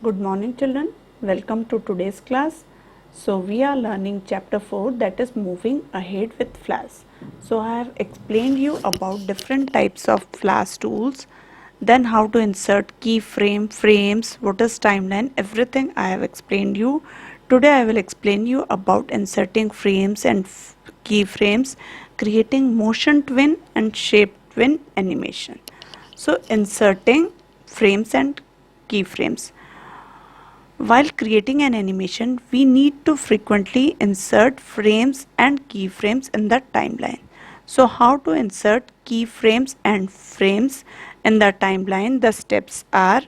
Good morning children, welcome to today's class. So we are learning chapter 4, that is moving ahead with Flash. So I have explained you about different types of Flash tools, then how to insert keyframe, frames, what is timeline, everything I have explained you. Today I will explain you about inserting frames and keyframes, creating motion twin and shape twin animation. So inserting frames and keyframes. While creating an animation, we need to frequently insert frames and keyframes in the timeline. So how to insert keyframes and frames in the timeline? The steps are: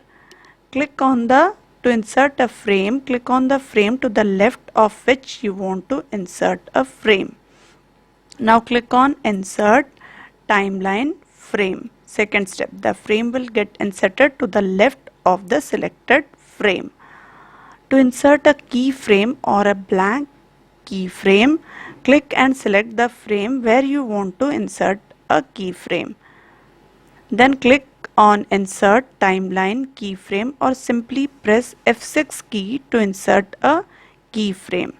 to insert a frame, click on the frame to the left of which you want to insert a frame. Now click on insert timeline frame. Second step, the frame will get inserted to the left of the selected frame. To insert a keyframe or a blank keyframe, click and select the frame where you want to insert a keyframe. Then click on Insert Timeline Keyframe or simply press F6 key to insert a keyframe.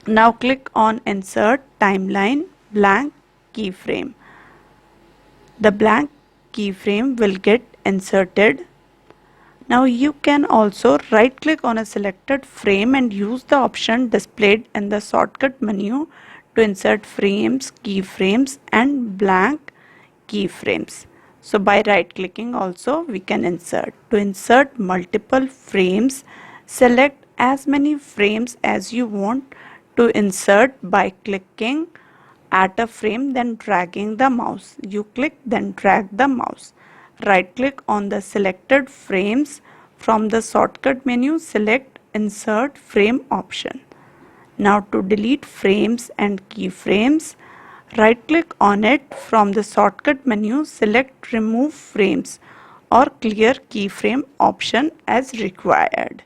Now click on Insert Timeline Blank Keyframe. The blank keyframe will get inserted. Now you can also right click on a selected frame and use the option displayed in the shortcut menu to insert frames, keyframes and blank keyframes. So by right clicking also we can insert. To insert multiple frames, select as many frames as you want to insert by clicking at a frame, then dragging the mouse. You click, then drag the mouse. Right click on the selected frames. From the shortcut menu, select Insert Frame option. Now to delete frames and keyframes, right click on it. From the shortcut menu, select Remove Frames or Clear Keyframe option as required.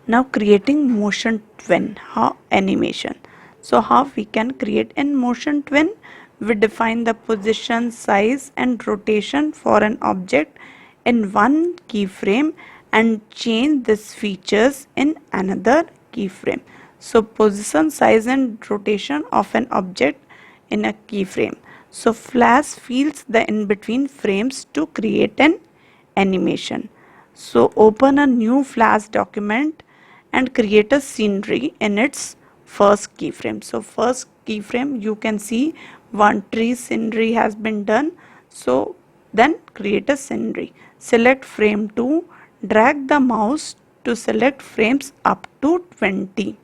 Now creating motion twin animation. So how we can create in motion twin? We define the position, size and rotation for an object in one keyframe and change these features in another keyframe. So position, size and rotation of an object in a keyframe. So Flash fills the in-between frames to create an animation. So open a new Flash document and create a scenery in its first keyframe. So first keyframe you can see one tree scenery has been done. So then create a scenery. Select frame 2, drag the mouse to select frames up to 20.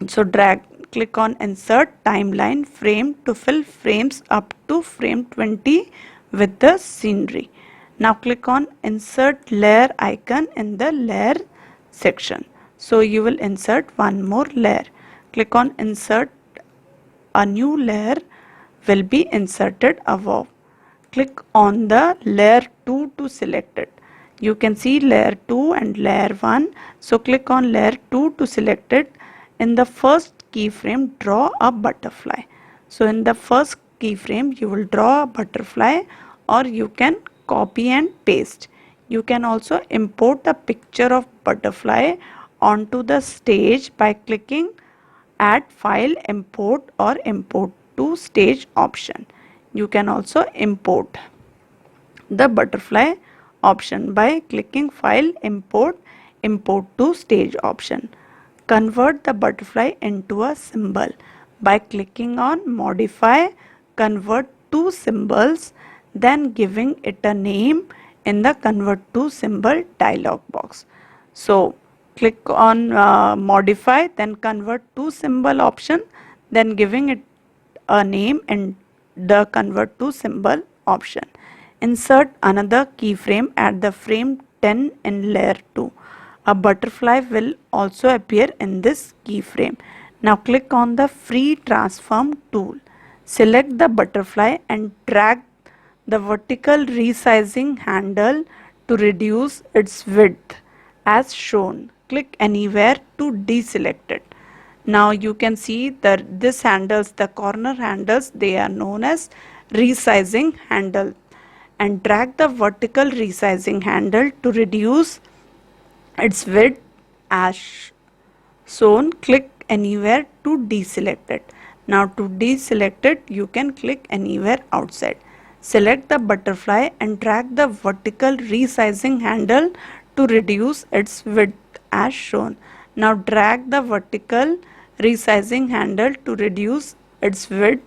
So click on insert timeline frame to fill frames up to frame 20 with the scenery. Now click on insert layer icon in the layer section. So you will insert one more layer. Click on insert, a new layer will be inserted above. Click on the layer 2 to select it. You can see layer 2 and layer 1. So click on layer 2 to select it. In the first keyframe, draw a butterfly. So in the first keyframe, you will draw a butterfly or you can copy and paste. You can also import a picture of butterfly onto the stage by clicking Add File Import or Import to Stage option. You can also import the butterfly option by clicking File Import, Import to Stage option. Convert the butterfly into a symbol by clicking on Modify, Convert to Symbols, then giving it a name in the Convert to Symbol dialog box. So click on Modify, then Convert to Symbol option, then giving it a name in the Convert to Symbol option. Insert another keyframe at the frame 10 in layer 2. A butterfly will also appear in this keyframe. Now click on the Free Transform tool. Select the butterfly and drag the vertical resizing handle to reduce its width as shown. Click anywhere to deselect it. Now you can see that this handles, the corner handles, they are known as resizing handle, and drag the vertical resizing handle to reduce its width as shown. Click anywhere to deselect it. Now to deselect it, you can click anywhere outside. Select the butterfly and drag the vertical resizing handle to reduce its width as shown. Now drag the vertical resizing handle to reduce its width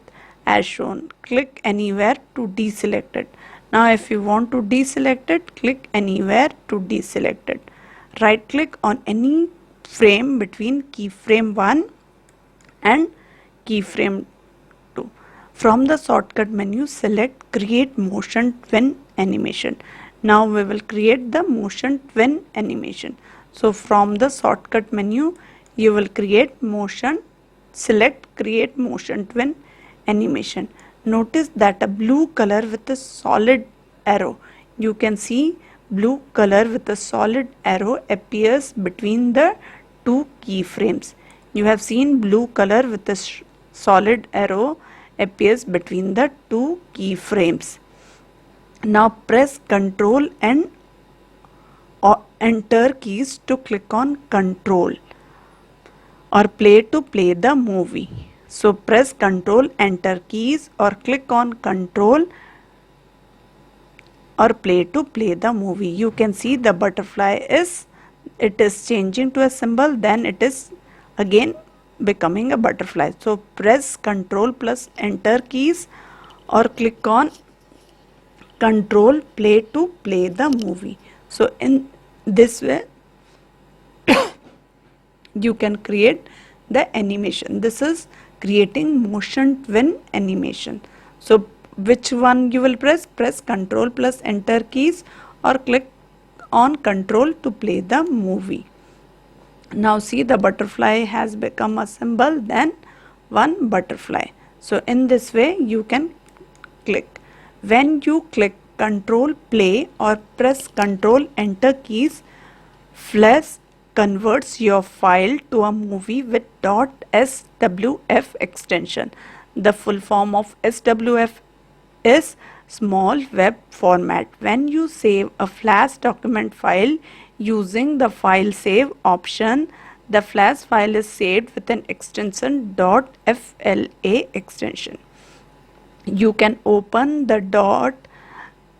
as shown. Click anywhere to deselect it. Now if you want to deselect it, click anywhere to deselect it. Right click on any frame between keyframe 1 and keyframe 2. From the shortcut menu, select create motion twin animation. Now we will create the motion twin animation. So from the shortcut menu, you will select create motion twin animation. Notice that a blue color with a solid arrow. You can see blue color with a solid arrow appears between the two keyframes. You have seen blue color with a solid arrow appears between the two keyframes. Now press Ctrl and Enter keys to click on Control or play to play the movie. So press Ctrl Enter keys or click on Control or play to play the movie. You can see the butterfly is changing to a symbol, then it is again becoming a butterfly. So press Ctrl plus Enter keys or click on Control play to play the movie. So in this way you can create the animation. This is creating motion twin animation. So which one you will press? Press Ctrl plus Enter keys or click on Control to play the movie. Now see, the butterfly has become a symbol, then one butterfly. So in this way you can click. When you click Control play or press Control Enter keys, Flash converts your file to a movie with .swf extension. The full form of SWF is small web format. When you save a Flash document file using the file save option, the Flash file is saved with an extension .fla extension. You can open the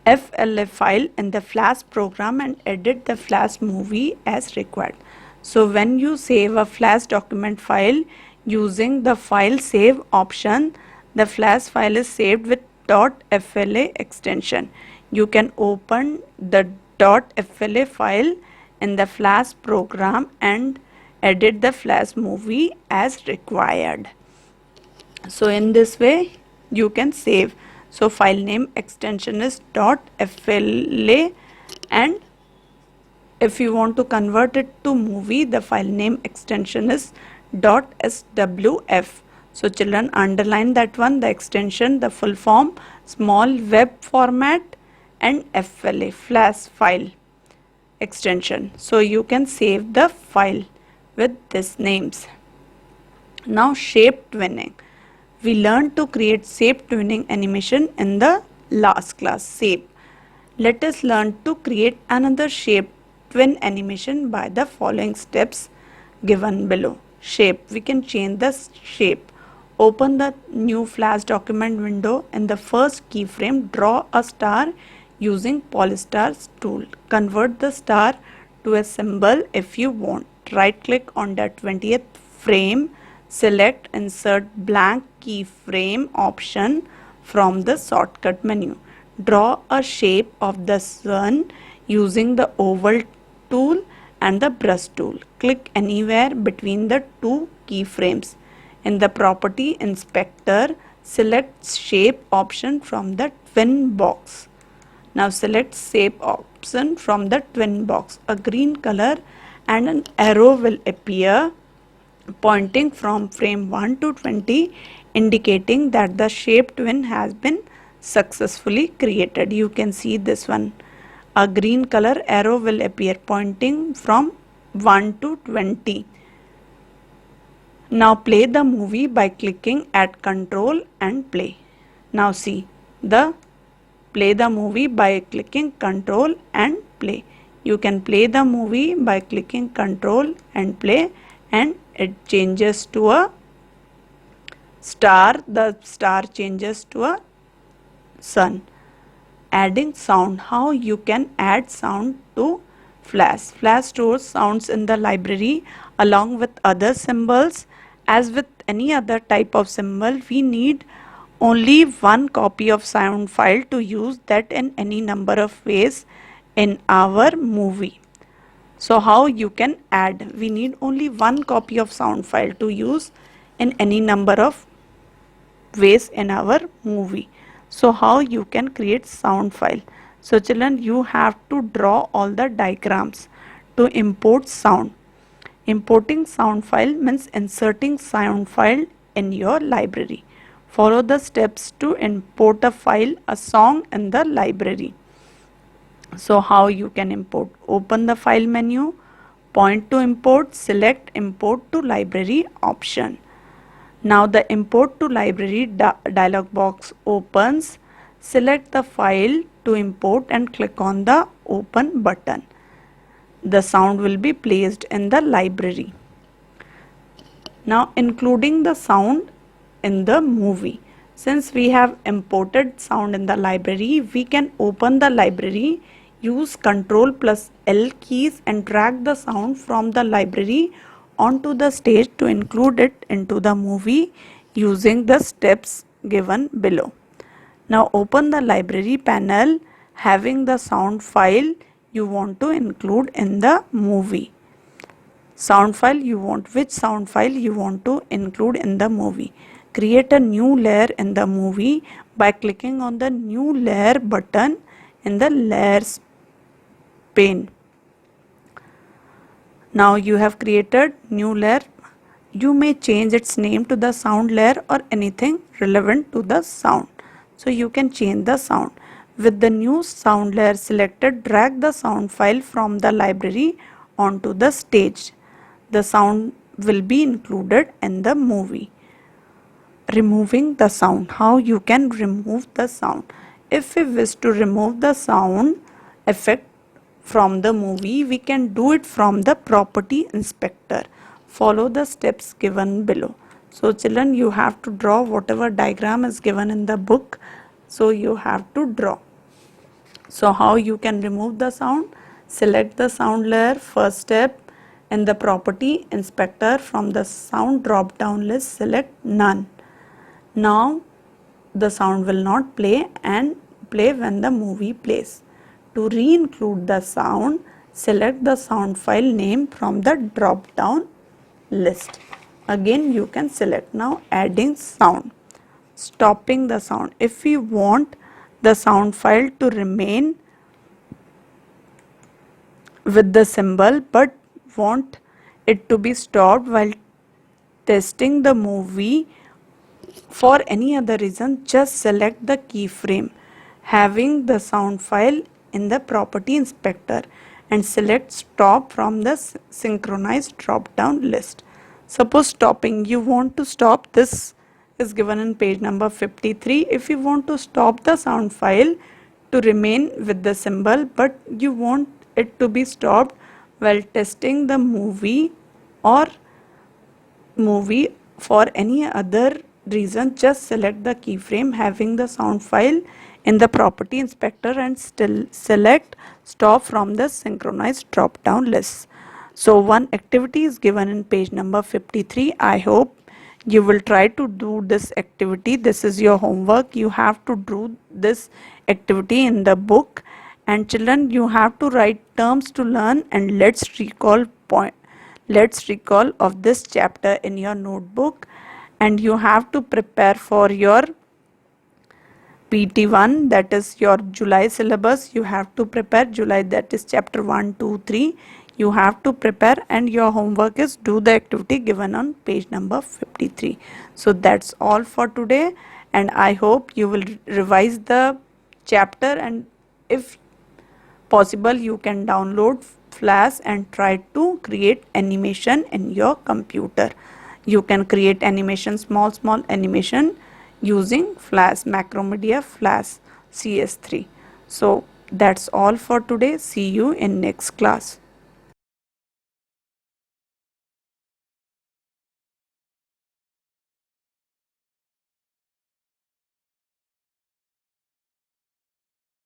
.fla file in the Flash program and edit the Flash movie as required. So when you save a Flash document file using the file save option, the Flash file is saved with .fla extension. You can open the .fla file in the Flash program and edit the Flash movie as required. So in this way you can save. So file name extension is .fla, and if you want to convert it to movie, the file name extension is .swf. So children, underline that one, the extension, the full form, small web format, and FLA, Flash file extension. So you can save the file with these names. Now shape twinning. We learned to create shape twinning animation in the last class, shape. Let us learn to create another shape twin animation by the following steps given below. Shape, we can change the shape. Open the new Flash document window. In the first keyframe, draw a star using Polystar tool. Convert the star to a symbol if you want. Right click on the 20th frame. Select Insert Blank Keyframe option from the shortcut menu. Draw a shape of the sun using the oval tool and the brush tool. Click anywhere between the two keyframes. In the property inspector, select shape option from the twin box. Now select shape option from the twin box. A green color and an arrow will appear pointing from frame 1 to 20, indicating that the shape twin has been successfully created. You can see this one. A green color arrow will appear pointing from 1 to 20. Now play the movie by clicking at Control and play. Now see, the play the movie by clicking control and play. You can play the movie by clicking control and play, and it changes to a star. The star changes to a sun. Adding sound. How you can add sound to Flash. Flash stores sounds in the library along with other symbols. As with any other type of symbol, we need only one copy of sound file to use that in any number of ways in our movie. So how you can add? We need only one copy of sound file to use in any number of ways in our movie. So how you can create sound file? So children, you have to draw all the diagrams to import sound. Importing sound file means inserting sound file in your library. Follow the steps to import a file, a song in the library. So how you can import? Open the file menu, point to import, select import to library option. Now the import to library dialog box opens. Select the file to import and click on the open button. The sound will be placed in the library. Now including the sound in the movie. Since we have imported sound in the library, we can open the library, use Ctrl plus L keys and drag the sound from the library onto the stage to include it into the movie using the steps given below. Now open the library panel having the sound file you want to include in the movie. Sound file you want, which sound file you want to include in the movie. Create a new layer in the movie by clicking on the new layer button in the layers pane. Now you have created new layer. You may change its name to the sound layer or anything relevant to the sound. So you can change the sound. With the new sound layer selected, drag the sound file from the library onto the stage. The sound will be included in the movie. Removing the sound. How you can remove the sound? If we wish to remove the sound effect from the movie, we can do it from the property inspector. Follow the steps given below. So children, you have to draw whatever diagram is given in the book. So you have to draw. So how you can remove the sound? Select the sound layer. First step, in the property inspector, from the sound drop down list, select none. Now the sound will not play and play when the movie plays. To re-include the sound, select the sound file name from the drop down list. Again you can select. Now adding sound. Stopping the sound. If we want the sound file to remain with the symbol but want it to be stopped while testing the movie for any other reason, just select the keyframe having the sound file in the property inspector and select stop from the synchronized drop down list. Suppose stopping, you want to stop, this is given in page number 53. If you want to stop the sound file to remain with the symbol but you want it to be stopped while testing the movie or movie for any other reason, just select the keyframe having the sound file in the property inspector and still select stop from the synchronized drop down list. So one activity is given in page number 53. I hope you will try to do this activity. This is your homework. You have to do this activity in the book, and children, you have to write terms to learn and let's recall of this chapter in your notebook, and you have to prepare for your PT1, that is your July syllabus. You have to prepare July, that is chapter 1, 2, 3. You have to prepare, and your homework is do the activity given on page number 53. So that's all for today, and I hope you will revise the chapter, and if possible you can download Flash and try to create animation in your computer. You can create animation, small animation using Flash, Macromedia Flash. CS3. So that's all for today. See you in next class.